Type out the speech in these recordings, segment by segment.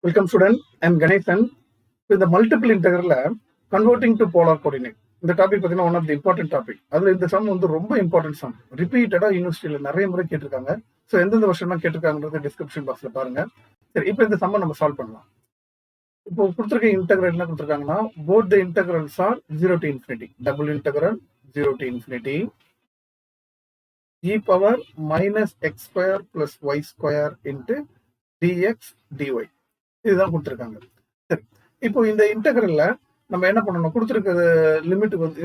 Welcome student, I am Ganesan. With the multiple integral converting to polar coordinate. இந்த topic பார்த்தீங்கன்னா one of the important topic. அதுல இந்த some வந்து ரொம்ப important some. ரிப்பீட்டடா யூனிவர்சிட்டியில நிறைய முறை கேட்டிருக்காங்க. ஸோ எந்தெந்த வருஷம்லாம் கேட்டிருக்காங்கன்றது டிஸ்கிரிப்ஷன் பாக்ஸ்ல பாருங்க. சரி, இப்போ இந்த சம்மை நம்ம சால்வ் பண்ணலாம். இப்போ கொடுத்துருக்க இன்டெகிரல் என்ன கொடுத்துருக்காங்கன்னா, both the integrals are 0 to infinity. Double integral 0 to infinity e power minus x square plus y square into dx dy. இதுதான் கொடுத்துருக்காங்க. சரி, இப்போ இந்த இன்டெகிரல்ல நம்ம என்ன பண்ணணும், கொடுத்துருக்க லிமிட்டுக்கு வந்து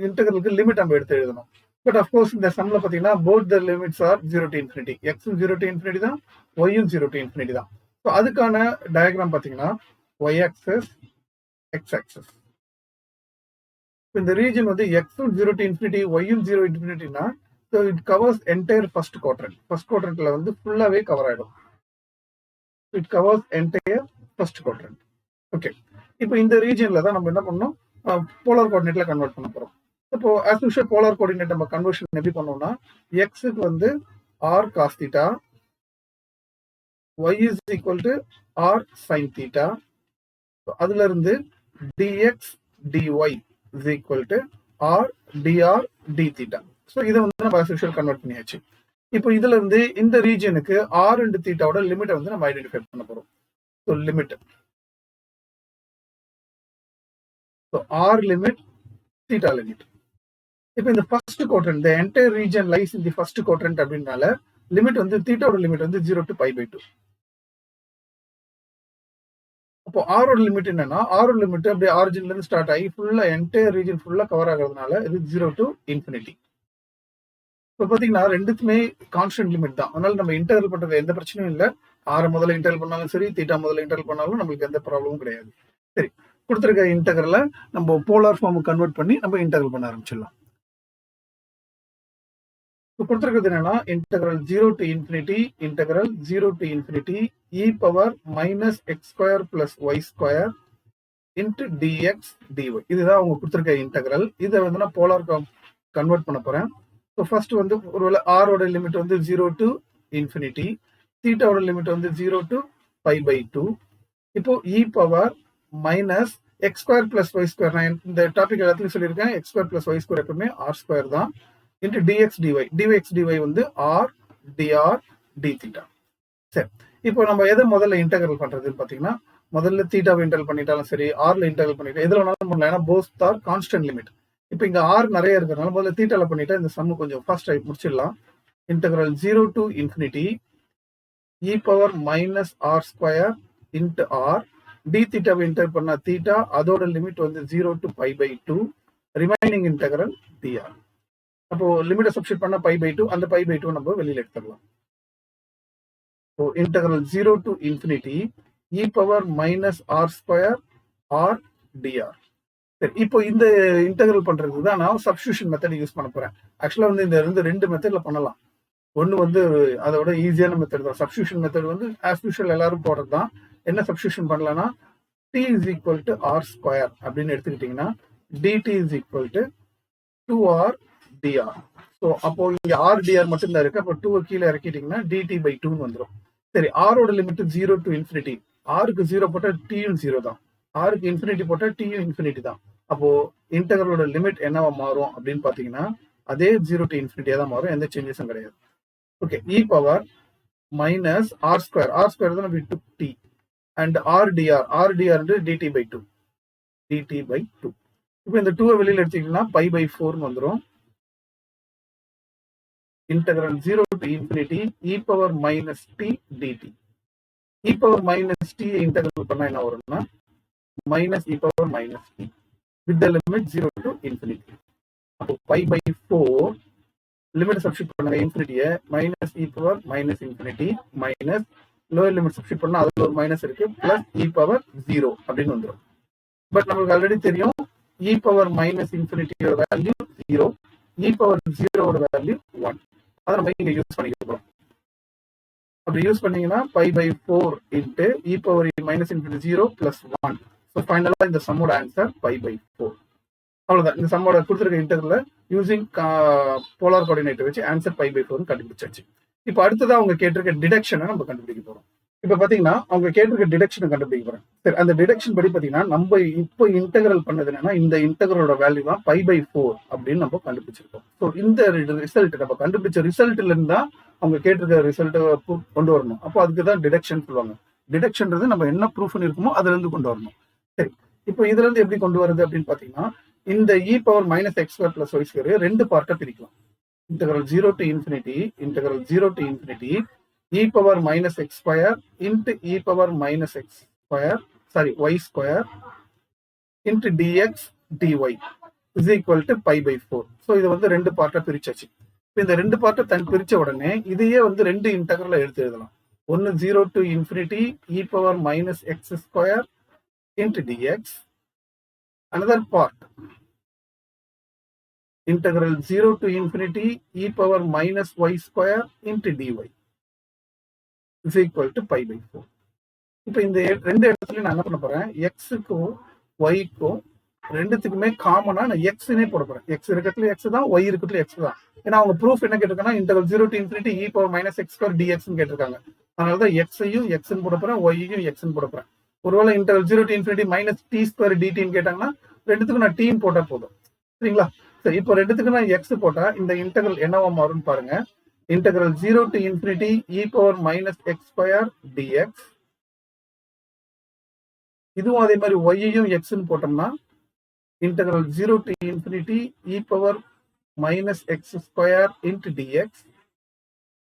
இன்டெகிரலுக்கு லிமிட் நம்ம எடுத்து எழுதணும். பட் அஃப்கோர்ஸ் இந்த சம்ல பார்த்தீங்கன்னா both the limits are 0 to infinity. எக்ஸும் 0 to infinity தான், ஒய்யும் 0 to infinity தான். ஸோ அதுக்கான டயக்ராம் பார்த்தீங்கன்னா y axis x axis. இந்த ரீஜன் வந்து எக்ஸும் 0 to infinity, ஒய்யும் 0 to infinity-னா so it covers entire first quadrant. First குவாட்ரண்ட்ல வந்து ஃபுல்லாவே கவர் ஆயிடும். It covers entire first quadrant. Okay, இப்போ இந்த ரீஜன்ல தான் நம்ம என்ன பண்ணோம், போலார் கோஆர்டினேட்ல கன்வெர்ட் பண்ண போறோம். இப்போ ஆஸ் யூஷுவல் போலார் கோஆர்டினேட் நம்ம கன்வர்ஷன் எப்படி பண்ணோம்னா, எக்ஸுக்கு வந்து r cos theta, y is equal to r sin theta, அதுல இருந்து dx dy is equal to r dr d theta. So இதை வந்து நம்ம ஆஸ் யூஷுவல் கன்வெர்ட் பண்ணியாச்சு. இப்போ இதுல இருந்து இந்த ரீஜனுக்கு ஆர் அண்ட் தீட்டாவோட லிமிட்டை வந்து நம்ம ஐடென்டிஃபை பண்ண போறோம். So limit, so r limit, theta limit. இப்போ இந்த first quadrant, the entire region lies in the first quadrant அப்படினால லிமிட் வந்து தீட்டாவோட லிமிட் வந்து 0 to π/2. அப்போ ஆரோட லிமிட் என்னன்னா, ஆரோட லிமிட் அப்படியே ஆரிஜின்ல இருந்து ஸ்டார்ட் ஆகி ஃபுல்லா என்டையர் ரீஜன் ஃபுல்லா கவர் ஆகிறதுனால இது 0 to infinity. இப்போ பாத்தீங்கன்னா ரெண்டுத்துமே கான்ஸ்டன்ட் லிமிட் தான். அதனால நம்ம இன்டர்வல் பண்றது எந்த பிரச்சனையும் இல்லை. ஆரை முதல்ல இன்டர்வல் பண்ணாலும் சரி, தீட்டா முதல்ல இன்டர்வல் பண்ணாலும் நம்மளுக்கு எந்த ப்ராப்ளமும் கிடையாது. சரி, கொடுத்துருக்க இன்டெகிரலை நம்ம போலார் ஃபார்முக்கு கன்வெர்ட் பண்ணி நம்ம இன்டெகிரல் பண்ண ஆரம்பிச்சிடலாம். இப்போ கொடுத்துருக்கிறது என்னன்னா, integral 0 to infinity, integral 0 to infinity e power minus x square plus y square into dx dy. இதுதான் அவங்க கொடுத்துருக்க இன்டெகிரல். இதை வந்து நான் போலார் கன்வெர்ட் பண்ண போறேன். ஸோ ஃபர்ஸ்ட் வந்து ஒருவேளை ஆரோட லிமிட் வந்து 0 to infinity, தீட்டாவோட லிமிட் வந்து 0 to π/2. இப்போ e power minus x square plus y square, நான் இந்த டாபிக் எல்லாத்தையும் சொல்லியிருக்கேன். X square plus y square எப்பவுமே ஆர் ஸ்கொயர் தான், into dx dy. Dx dy வந்து ஆர் டிஆர் டி தீட்டா. சரி, இப்போ நம்ம எதை முதல்ல இன்டெகிரல் பண்றதுன்னு பார்த்தீங்கன்னா, முதல்ல தீட்டாவை இன்டெகிரல் பண்ணிட்டாலும் சரி, ஆர்ல இன்டெகிரல் பண்ணிட்டு எதுல வேணாலும் பண்ணலாம். ஏன்னா போத் ஆர் கான்ஸ்டன்ட் லிமிட். இப்போ இங்க ஆர் நிறைய இருக்கிறதுனால முதல்ல தீட்டால பண்ணிட்டா இந்த சம்மு கொஞ்சம் ஃபாஸ்ட் ஆகி முடிச்சிடலாம். Integral 0 to infinity e power minus r square into r d தீட்டாவை இன்டெகிரல் பண்ணா தீட்டா, அதோட லிமிட் வந்து 0 to π/2, ரிமைனிங் இன்டெகிரல் dr. அப்போ லிமிட்டை சப்ஸ்டிட் பண்ணா π/2, அந்த π/2 நம்ம வெளியில எடுத்துடலாம். So integral 0 to infinity e power minus r square r dr. சரி, இப்போ இந்த இன்டெகிரல் பண்றதுக்கு தான் நான் சப்ஸ்டியூஷன் மெத்தட் யூஸ் பண்ண போறேன். ஆக்சுவலா வந்து இந்த ரெண்டு மெத்தட்ல பண்ணலாம். ஒன்று வந்து அதோட ஈஸியான மெத்தட் தான். சப்ஸ்டியூஷன் மெத்தட் வந்து ஆஸ் யூஷுவல் எல்லாரும் போடுறது தான். என்ன சப்ஸ்டியூஷன் பண்ணலாம்னா, t is equal to r square அப்படின்னு எடுத்துக்கிட்டீங்கன்னா dt is equal to 2r dr. So அப்போ இங்க r dr மட்டும் தான் இருக்கு. அப்போ 2 கீழே இறக்கிட்டீங்கன்னா dt/2 வந்துடும். சரி, ஆரோட லிமிட் 0 to infinity. ஆருக்கு 0 போட்டா tயும் 0 தான், ஆருக்கு இன்ஃபினிட்டி போட்டா tயும் இன்ஃபினிட்டி தான். அப்போ இன்டெகிரலோட லிமிட் என்னவா மாறும் அப்படின்னு பாத்தீங்கன்னா, அதே 0 to infinity தான் மாறும், எந்த சேஞ்சஸும் கிடையாது. Okay, e power minus r square, r square தான் we took t, and rdr, rdr dt/2, dt/2. இப்போ இந்த 2 வெளியில எடுத்தீங்கன்னா π/4 வந்துடும். Integral 0 to infinity e power minus t dt. e power minus t integral பண்ணா என்ன வரும்னா minus e power minus t with the limit 0 to infinity. அப்போ π/4 limit substitute பண்ணுங்க, இன்ஃபினிட்டியை minus e power minus infinity minus lower limit substitute பண்ணா அதுல ஒரு minus இருக்கு, பிளஸ் e பவர் 0 அப்படின்னு வந்துடும். பட் நமக்கு ஆல்ரெடி தெரியும் e பவர் மைனஸ் இன்ஃபினிட்டியோட வேல்யூ 0, e பவர் 0ஓட வேல்யூ 1. அதை நம்ம இங்க யூஸ் பண்ணிக்க போறோம். அப்படி யூஸ் பண்ணீங்கன்னா π/4 into e power minus infinity 0 plus 1. So ஃபைனலா இந்த சம்மோட ஆன்சர் π/4. அவ்வளவுதான். இந்த சம்மோட கொடுத்துருக்க இன்டெகிரலை யூசிங் போலார் கோஆர்டினேட்டை வச்சு ஆன்சர் π/4 கண்டுபிடிச்சாச்சு. இப்போ அடுத்ததான் அவங்க கேட்டிருக்க டிடக்ஷனை நம்ம கண்டுபிடிக்க போறோம். இப்ப பாத்தீங்கன்னா அவங்க கேட்டிருக்க டிடக்ஷன் கண்டுபிடிக்க போறேன். சரி, அந்த டிடக்ஷன் படி பாத்தீங்கன்னா நம்ம இப்போ இன்டெகிரல் பண்ணது என்னன்னா இந்த இன்டெகிரலோட வேல்யூ தான் π/4 அப்படின்னு நம்ம கண்டுபிடிச்சிருக்கோம். ஸோ இந்த ரிசல்ட் நம்ம கண்டுபிடிச்ச ரிசல்ட்ல இருந்தா அவங்க கேட்டிருக்க ரிசல்ட்டை கொண்டு வரணும். அப்போ அதுக்கு தான் டிடக்ஷன் சொல்லுவாங்க. டிடக்ஷன்றது நம்ம என்ன ப்ரூஃப் இருக்குமோ அதுல இருந்து கொண்டு வரணும். சரி, இப்போ இதுல இருந்து எப்படி கொண்டு வருது அப்படின்னு பாத்தீங்கன்னா இந்த e⁻(x² + y²) ரெண்டு பார்ட்டா பிரிக்கலாம். integral 0 to infinity e⁻(x² into y² into dx dy is equal to π/4. So இது வந்து ரெண்டு பார்ட்டா பிரிச்சாச்சு. இந்த ரெண்டு பார்ட்டை பிரிச்ச உடனே இதையே வந்து ரெண்டு இன்டெகிரலா எடுத்து எழுதலாம். ஒன்னு 0 to infinity e⁻(x² into dx, another part integral 0 to infinity e⁻(y² into dy is equal to π/4. இப்போ இந்த ரெண்டு இடத்துல நான் என்ன பண்ண போறேன், எக்ஸுக்கும் ஒய்க்கும் ரெண்டுத்துக்குமே காமனா நான் எக்ஸ்னே போட போறேன். எக்ஸ் இருக்கிறதுல எக்ஸ் தான், ஒய் இருக்கிறதுல எக்ஸ் தான். ஏன்னா அவங்க ப்ரூஃப் என்ன கேட்டிருக்காங்கன்னா integral 0 to infinity e⁻(x² dx கேட்டிருக்காங்க. அதனாலதான் எக்ஸையும் எக்ஸ்ன்னு போட போறேன், ஒய்யையும் எக்ஸ்ன்னு போட போறேன். ஒருவேளை integral 0 to infinity -t² dt கேட்டாங்கன்னா ரெண்டுத்துக்கும் நான் டீம் போட்டா போதும். சரிங்களா? சரி, இப்போ ரெண்டுத்துக்கு நான் எக்ஸ் போட்டா இந்த இன்டெகிரல் என்னவா மாறும்னு பாருங்க. integral 0 to infinity e⁻(x² dx, இதுவும் அதே மாதிரி ஒய்யையும் எக்ஸ்ன்னு போட்டோம்னா integral 0 to infinity e⁻(x² into dx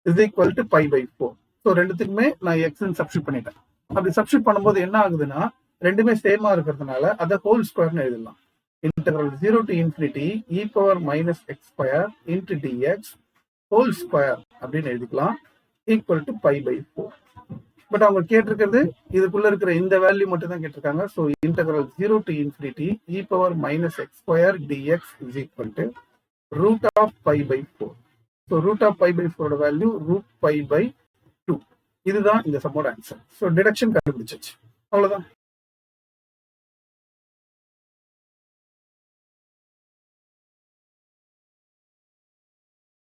is equal to π/4. So ரெண்டுத்துக்குமே நான் எக்ஸ்ன்னு சப்ஸ்டியூட் பண்ணிட்டேன். அப்படி சப்ஸ்டியூட் பண்ணும்போது என்ன ஆகுதுன்னா ரெண்டுமே சேமா இருக்கிறதுனால அதை ஹோல் ஸ்கொயர்னு எழுதலாம். integral 0 to infinity e⁻(x² into dx whole square அப்படின்னு எழுதிக்கலாம் equal to π/4. பட் அவங்க கேட்டிருக்கிறது இதுக்குள்ள இருக்கிற இந்த வேல்யூ மட்டும் தான் கேட்டிருக்காங்க. So integral 0 to infinity e⁻(x² dx is equal to √π/4. So √π/4 value √π/2. இதுதான் இந்த சம்மோட ஆன்சர். ஸோ டிடக்ஷன் கண்டுபிடிச்சாச்சு. அவ்வளவுதான்.